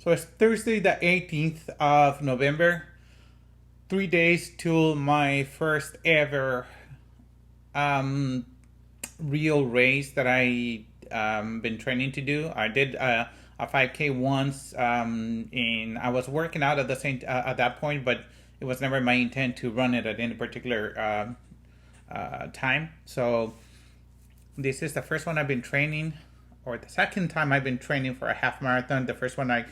So it's Thursday, the 18th of November. 3 days till my first ever um, real race that I been training to do. I did a 5K once, and I was working out at the same at that point, but it was never my intent to run it at any particular time. So this is the first one I've been training, or the second time I've been training for a half marathon. The first one I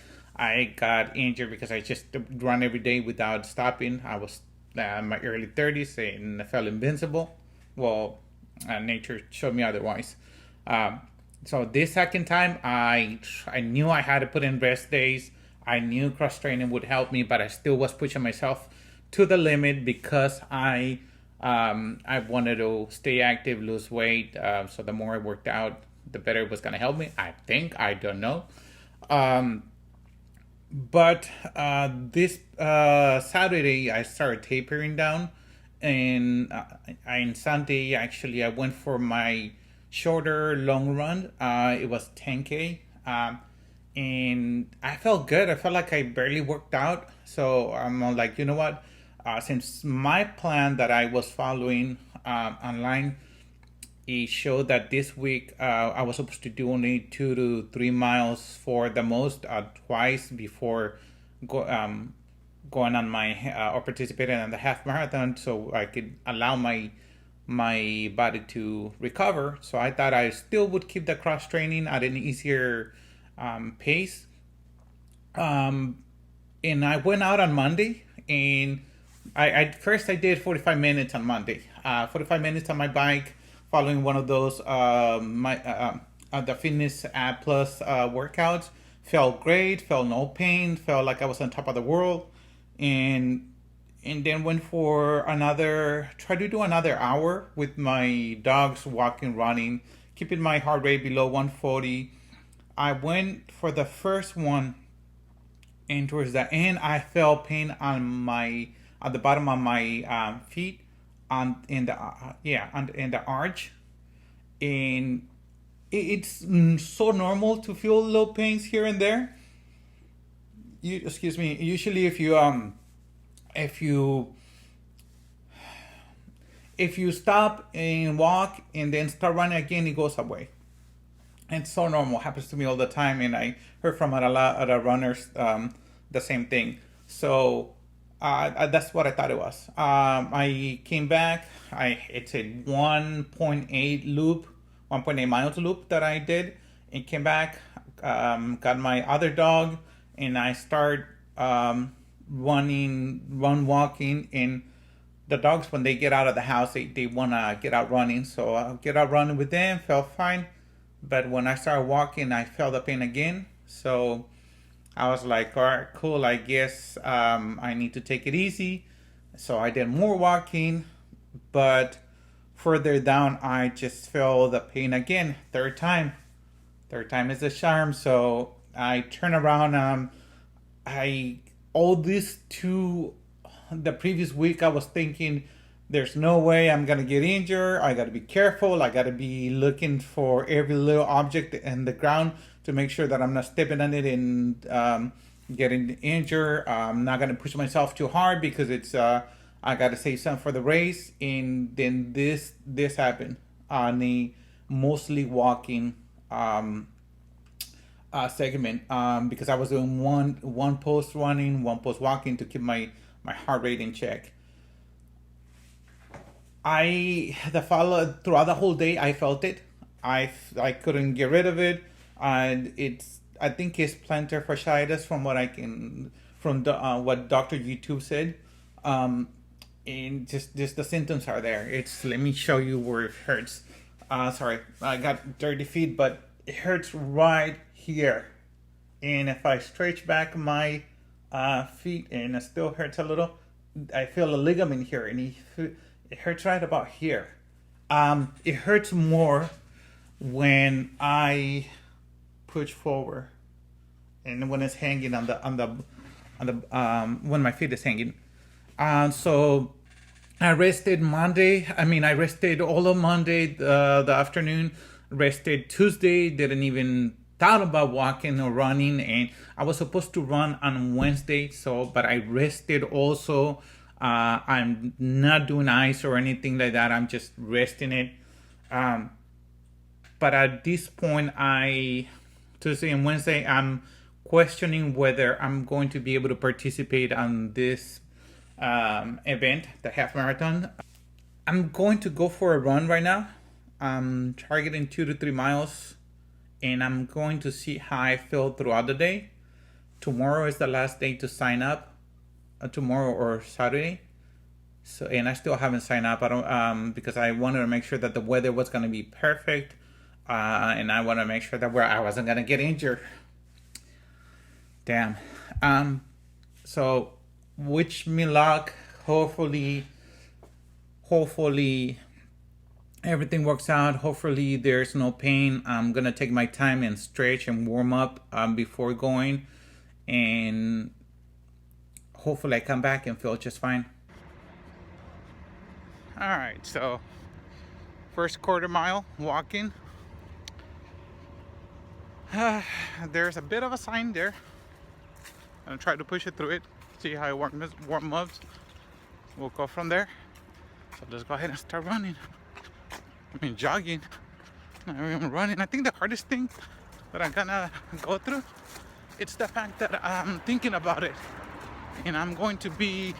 got injured because I just run every day without stopping. I was in my early 30s and I felt invincible. Well, nature showed me otherwise. So this second time, I knew I had to put in rest days. I knew cross training would help me, but I still was pushing myself to the limit because I wanted to stay active, lose weight. So the more I worked out, the better it was going to help me. I think. I don't know. But this Saturday, I started tapering down. And on Sunday, actually, I went for my shorter long run. It was 10K. And I felt good. I felt like I barely worked out. So I'm like, you know what? Since my plan that I was following online, it showed that this week I was supposed to do only 2 to 3 miles for the most, twice before going on my or participating in the half marathon, so I could allow my body to recover. So I thought I still would keep the cross training at an easier pace. And I went out on Monday, and I first I did 45 minutes on Monday. 45 minutes on my bike, following one of those the fitness app plus workouts. Felt great, felt no pain, felt like I was on top of the world. And then went for try to do another hour with my dogs, walking, running, keeping my heart rate below 140. I went for the first one, and towards the end, I felt pain at the bottom of my feet, in the arch, and it's so normal to feel little pains here and there. Excuse me. Usually, if you stop and walk and then start running again, it goes away. It's so normal. Happens to me all the time, and I heard from a lot of other runners the same thing. So that's what I thought it was. I came back. It's a 1.8 loop, 1.8 miles loop that I did, and came back. Got my other dog, and I start walking. And the dogs, when they get out of the house, they want to get out running. So I get out running with them, felt fine. But when I started walking, I felt the pain again. So I was like, all right, cool. I guess I need to take it easy. So I did more walking. But further down, I just felt the pain again. Third time is the charm. So I turn around. I owe this to the previous week. I was thinking, there's no way I'm gonna get injured. I gotta be careful. I gotta be looking for every little object in the ground to make sure that I'm not stepping on it and getting injured. I'm not gonna push myself too hard because it's I gotta save some for the race. And then this happened on the mostly walking segment, because I was doing one post running, one post walking to keep my heart rate in check. Throughout the whole day, I felt it. I couldn't get rid of it, and I think it's plantar fasciitis from what Dr. YouTube said. And just the symptoms are there. Let me show you where it hurts. Sorry, I got dirty feet, but it hurts right here. And if I stretch back my feet, and it still hurts a little, I feel a ligament here, and it hurts right about here. It hurts more when I push forward, and when it's hanging on the when my feet is hanging. So I rested Monday. I rested all of Monday, the afternoon. Rested Tuesday. Didn't even thought about walking or running, and I was supposed to run on Wednesday, but I rested also. I'm not doing ice or anything like that. I'm just resting it. Um, but at this point, Tuesday and Wednesday, I'm questioning whether I'm going to be able to participate on this event, the half marathon. I'm going to go for a run right now. I'm targeting 2 to 3 miles, and I'm going to see how I feel throughout the day. Tomorrow is the last day to sign up. Tomorrow or Saturday. So, and I still haven't signed up. I don't because I wanted to make sure that the weather was going to be perfect, and I want to make sure that I wasn't going to get injured. Damn. So, wish me luck. Hopefully everything works out. Hopefully there's no pain. I'm gonna take my time and stretch and warm up before going, and hopefully I come back and feel just fine. All right, so first quarter mile walking. There's a bit of a sign there. I'm gonna try to push it through it, see how it warm up. We'll go from there. So let's go ahead and start running. I mean, jogging. I'm running. I think the hardest thing that I'm gonna go through, it's the fact that I'm thinking about it, and I'm going to be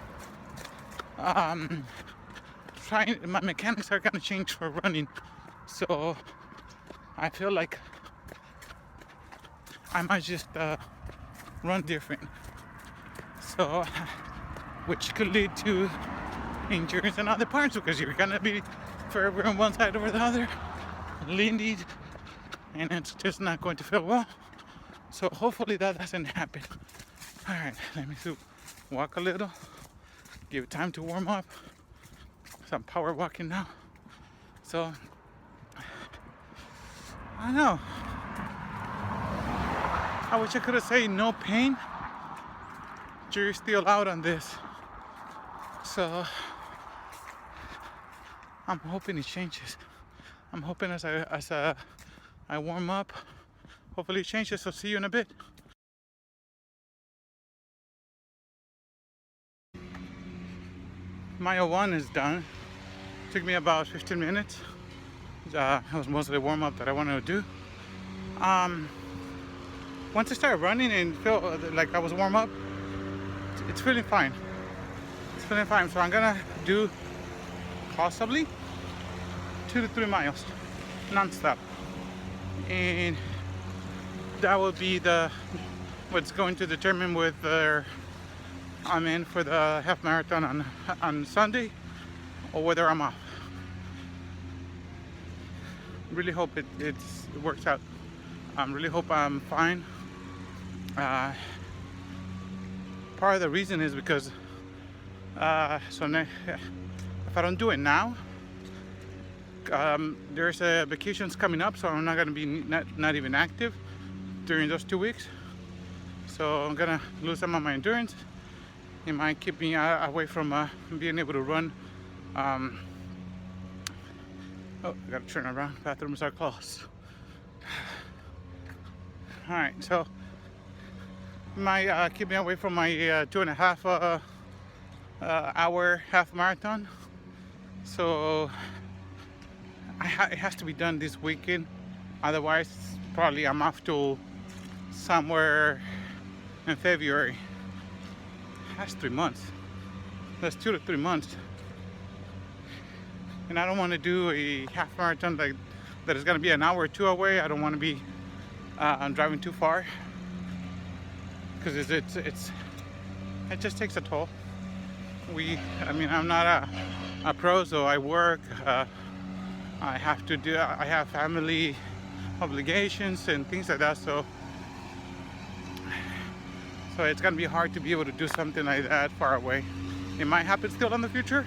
trying. My mechanics are gonna change for running, so I feel like I might just run different. So, which could lead to injuries in other parts, because you're gonna be further on one side over the other, leaning, and it's just not going to feel well. So hopefully that doesn't happen. All right, let me walk a little, give it time to warm up. Some power walking now. So I don't know. I wish I could have said no pain. Jury's still out on this. So I'm hoping it changes. I'm hoping as I warm up, hopefully it changes. So see you in a bit. Mile 1 is done. Took me about 15 minutes. It was mostly warm up that I wanted to do. Once I started running and felt like I was warm up, it's feeling fine. It's feeling fine. So I'm gonna do possibly 2 to 3 miles non-stop, and that will be what's going to determine whether I'm in for the half marathon on Sunday or whether I'm off. Really hope it works out. Really hope I'm fine. Part of the reason is because if I don't do it now, there's vacations coming up, so I'm not gonna be not even active during those 2 weeks. So I'm gonna lose some of my endurance. It might keep me away from being able to run. Oh, I gotta turn around. Bathrooms are closed. All right, so might keep me away from my 2.5 hour half marathon. So it has to be done this weekend. Otherwise, probably I'm off to somewhere in February. That's 3 months. That's 2 to 3 months. And I don't want to do a half marathon that is going to be an hour or two away. I don't want to be driving too far, because it just takes a toll. I'm not a pro, so I work. I have family obligations and things like that. So it's gonna be hard to be able to do something like that far away. It might happen still in the future,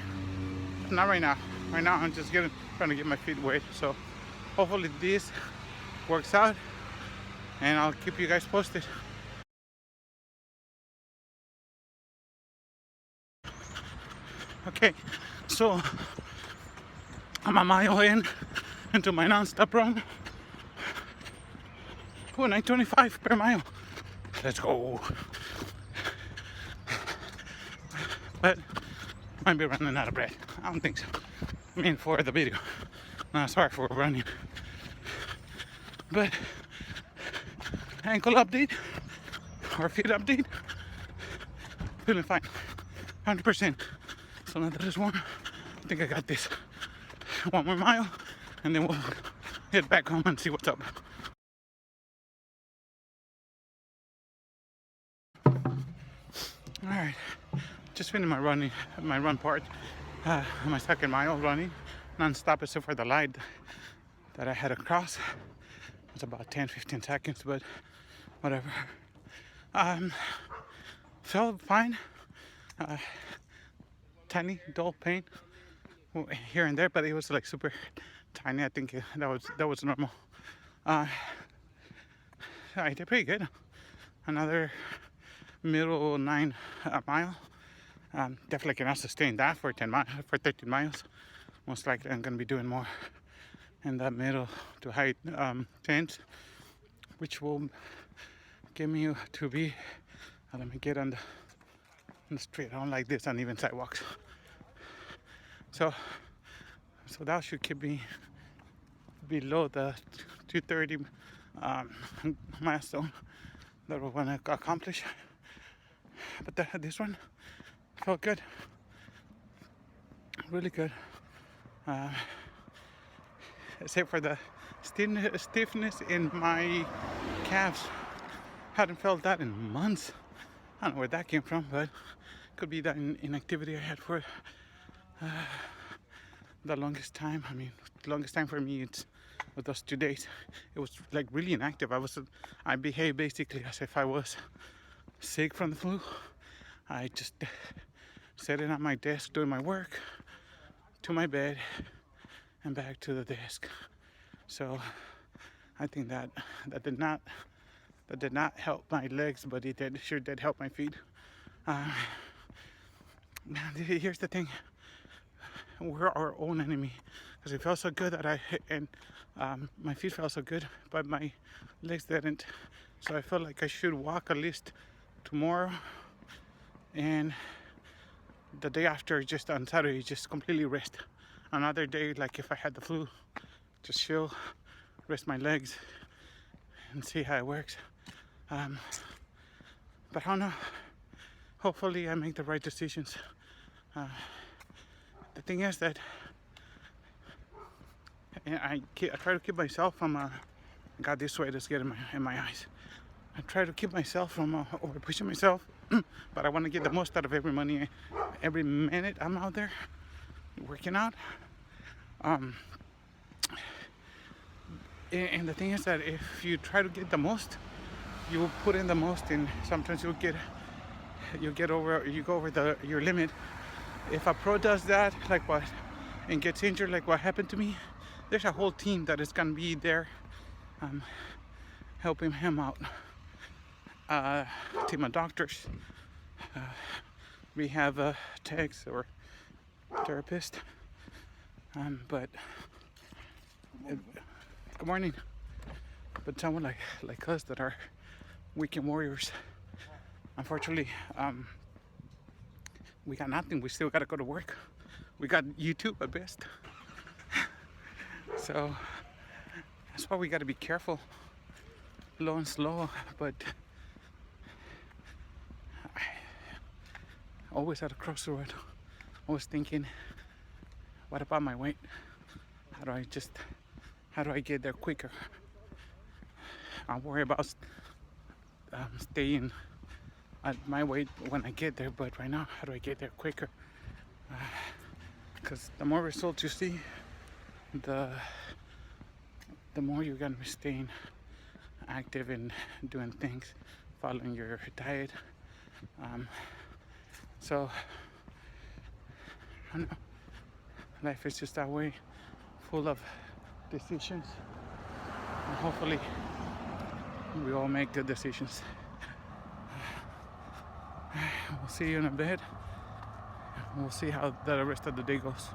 but not right now. Right now, I'm just trying to get my feet wet. So hopefully this works out, and I'll keep you guys posted. Okay, so I'm a mile into my non-stop run. Oh, 9.25 per mile. Let's go. But might be running out of breath. I don't think so. I mean, for the video. No, sorry for running. But ankle update or feet update. Feeling fine. 100%. So now that it's warm, I think I got this. One more mile, and then we'll head back home and see what's up. All right, just finished my run part. My second mile running, non-stop except for the light that I had to cross. It's about 10-15 seconds, but whatever. Felt fine. Tiny, dull pain here and there, but it was like super tiny. I think that was normal. I did pretty good. Another middle 9 mile. Definitely cannot sustain that for 13 miles. Most likely I'm gonna be doing more in the middle to high 10s, which will get me to be. Let me get on the street. I don't like this uneven sidewalks. So that should keep me below the 230 milestone that we want to accomplish. But this one felt good, really good. Except for the stiffness in my calves. Hadn't felt that in months. I don't know where that came from, but could be that inactivity I had for the longest time. I mean, the longest time for me it's with those 2 days. It was like really inactive. I behaved basically as if I was sick from the flu. I just sitting at my desk doing my work, to my bed, and back to the desk. So I think that did not help my legs, but it sure did help my feet. Here's the thing: we're our own enemy. Because it felt so good that my feet felt so good, but my legs didn't. So I felt like I should walk at least tomorrow, and the day after, just on Saturday, just completely rest. Another day, like if I had the flu, just chill, rest my legs, and see how it works. But I don't know. Hopefully, I make the right decisions. The thing is that I try to keep myself from. God, this sweat is getting in my eyes. I try to keep myself from over pushing myself, but I want to get the most out of every minute I'm out there working out. And the thing is that if you try to get the most, you will put in the most, and sometimes you go over your limit. If a pro does that, like what, and gets injured, like what happened to me, there's a whole team that is gonna be there, helping him out. Team of doctors, rehab techs or therapist. But good morning. But someone like us that are weekend warriors, unfortunately, we got nothing. We still gotta go to work. We got YouTube at best. So that's why we gotta be careful, low and slow. But always at a crossroad, always thinking, what about my weight? How do I get there quicker? I worry about staying at my weight when I get there, but right now, how do I get there quicker? Because the more results you see, the more you're gonna be staying active and doing things, following your diet. So I don't know. Life is just that way, full of decisions, and hopefully we all make good decisions. We'll see you in a bit. We'll see how the rest of the day goes.